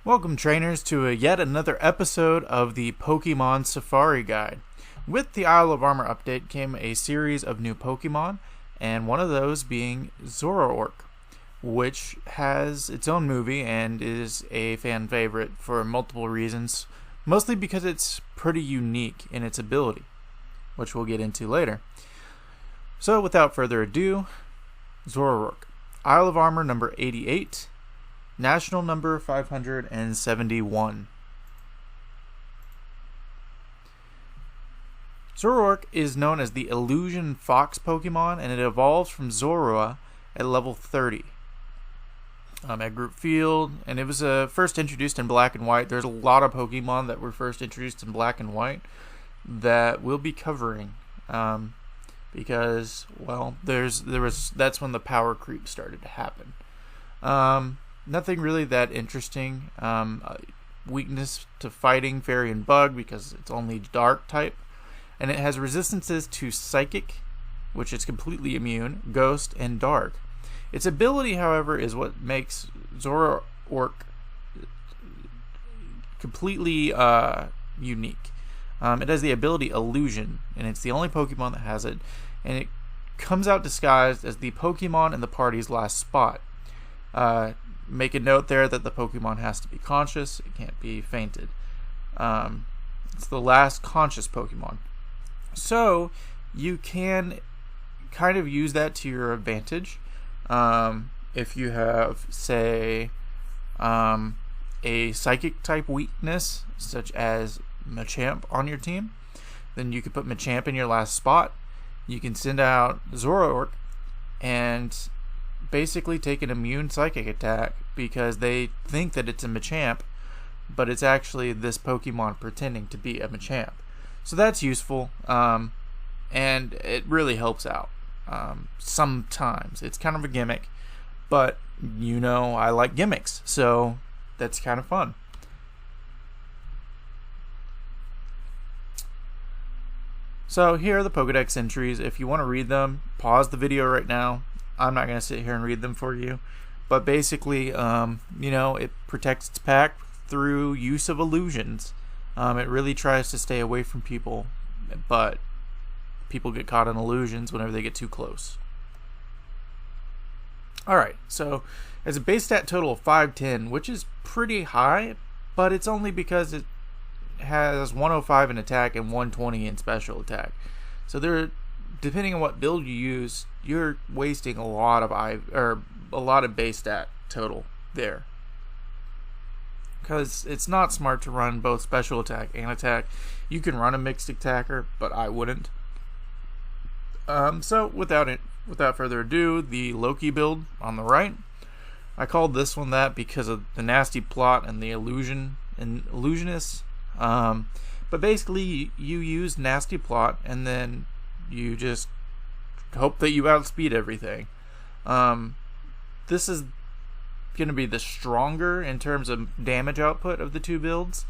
Welcome trainers to yet another episode of the Pokemon Safari Guide. With the Isle of Armor update came a series of new Pokemon, and one of those being Zoroark, which has its own movie and is a fan favorite for multiple reasons, mostly because it's pretty unique in its ability, which we'll get into later. So without further ado, Zoroark, Isle of Armor number 88, National number 571. Zoroark is known as the Illusion Fox Pokemon, and it evolves from Zorua at level 30 at Group Field, and it was first introduced in Black and White. There's a lot of Pokemon that were first introduced in Black and White that we'll be covering because, well, that's when the power creep started to happen. Nothing really that interesting. Weakness to fighting, fairy, and bug because it's only dark type. And it has resistances to psychic, which is completely immune, ghost, and dark. Its ability, however, is what makes Zoroark completely unique. It has the ability Illusion, and it's the only Pokemon that has it. And it comes out disguised as the Pokemon in the party's last spot. Make a note there that the Pokemon has to be conscious. It can't be fainted. It's the last conscious Pokemon. So you can kind of use that to your advantage. If you have, say, a psychic type weakness, such as Machamp on your team, then you could put Machamp in your last spot. You can send out Zoroark and basically take an immune psychic attack because they think that it's a Machamp, but it's actually this Pokemon pretending to be a Machamp. So that's useful, and it really helps out. Sometimes it's kind of a gimmick, but you know I like gimmicks, so that's kind of fun. So here are the Pokedex entries. If you want to read them, pause the video right now. I'm not going to sit here and read them for you, but basically, it protects its pack through use of illusions. It really tries to stay away from people, but people get caught in illusions whenever they get too close. Alright, so it has a base stat total of 510, which is pretty high, but it's only because it has 105 in attack and 120 in special attack. So depending on what build you use, you're wasting a lot of base stat total there, because it's not smart to run both special attack and attack. You can run a mixed attacker, but I wouldn't. So without further ado, the Loki build on the right. I called this one that because of the nasty plot and the illusionist. But basically, you use nasty plot and then you just hope that you outspeed everything. This is going to be the stronger in terms of damage output of the two builds,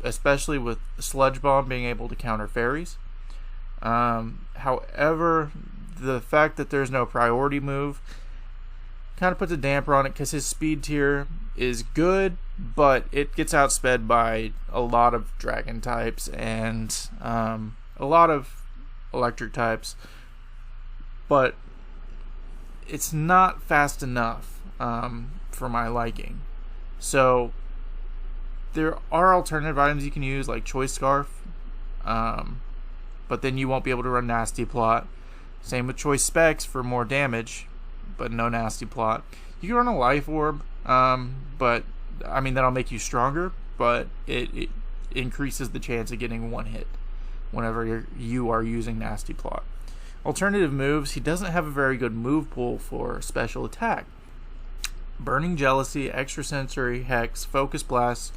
especially with Sludge Bomb being able to counter fairies. However, the fact that there's no priority move kind of puts a damper on it because his speed tier is good, but it gets outsped by a lot of dragon types and a lot of electric types, but it's not fast enough for my liking. So there are alternative items you can use, like Choice Scarf, but then you won't be able to run Nasty Plot. Same with Choice Specs for more damage, but no Nasty Plot. You can run a Life Orb, but I mean that'll make you stronger, but it increases the chance of getting one hit whenever you are using Nasty Plot. Alternative moves, he doesn't have a very good move pool for special attack. Burning Jealousy, Extrasensory, Hex, Focus Blast,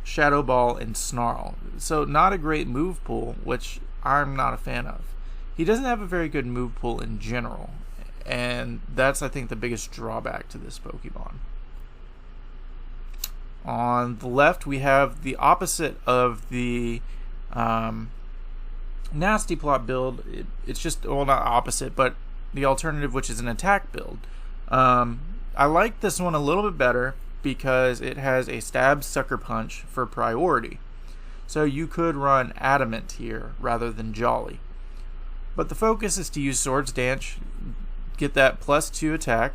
Shadow Ball, and Snarl. So not a great move pool, which I'm not a fan of. He doesn't have a very good move pool in general, and that's, I think, the biggest drawback to this Pokemon. On the left, we have the opposite of the Nasty Plot build. It's just, well, not opposite, but the alternative, which is an attack build. I like this one a little bit better because it has a stab sucker punch for priority. So you could run Adamant here rather than Jolly. But the focus is to use Swords Dance, get that +2 attack,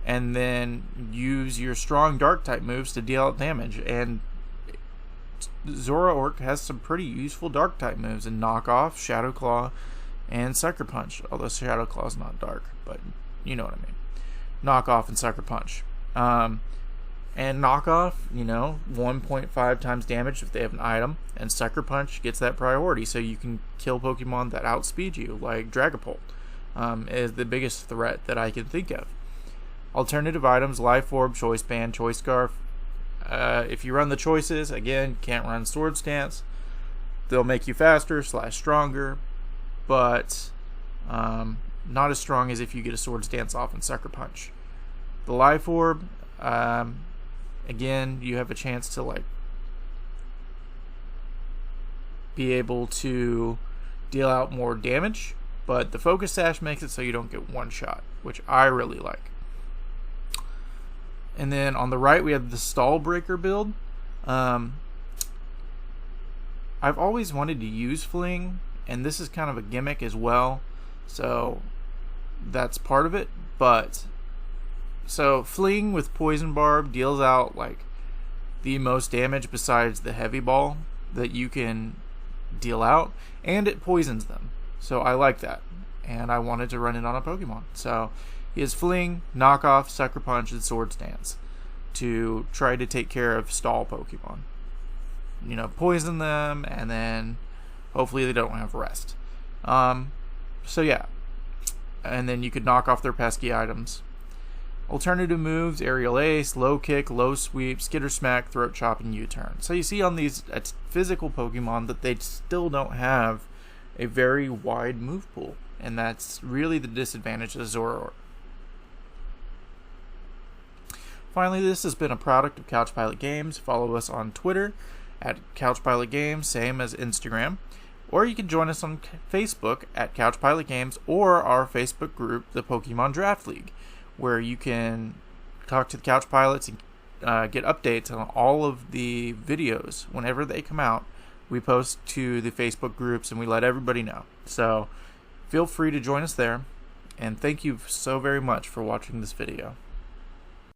and then use your strong dark type moves to deal out damage. And Zoroark has some pretty useful dark type moves in Knockoff, Shadow Claw, and Sucker Punch. Although Shadow Claw is not dark, but you know what I mean. Knockoff and Sucker Punch. And Knockoff, 1.5 times damage if they have an item, and Sucker Punch gets that priority, so you can kill Pokemon that outspeed you, like Dragapult is the biggest threat that I can think of. Alternative items: Life Orb, Choice Band, Choice Scarf. If you run the choices, again, can't run Sword Stance. They'll make you faster / stronger, but not as strong as if you get a Sword Stance off and Sucker Punch. The Life Orb, again, you have a chance to be able to deal out more damage, but the Focus Sash makes it so you don't get one shot, which I really like. And then on the right we have the Stall Breaker build. I've always wanted to use Fling, and this is kind of a gimmick as well, so that's part of it. But so Fling with Poison Barb deals out the most damage besides the Heavy Ball that you can deal out, and it poisons them, so I like that, and I wanted to run it on a Pokemon. So he has Fling, Knockoff, Sucker Punch, and Sword Stance to try to take care of stall Pokemon. Poison them, and then hopefully they don't have rest. So yeah, and then you could knock off their pesky items. Alternative moves: Aerial Ace, Low Kick, Low Sweep, Skitter Smack, Throat Chop, and U-Turn. So you see on these physical Pokemon that they still don't have a very wide move pool, and that's really the disadvantage of Zoroark. Finally, this has been a product of Couch Pilot Games. Follow us on Twitter at Couch Pilot Games, same as Instagram. Or you can join us on Facebook at Couch Pilot Games, or our Facebook group, the Pokemon Draft League, where you can talk to the Couch Pilots and get updates on all of the videos. Whenever they come out, we post to the Facebook groups and we let everybody know. So feel free to join us there, and thank you so very much for watching this video.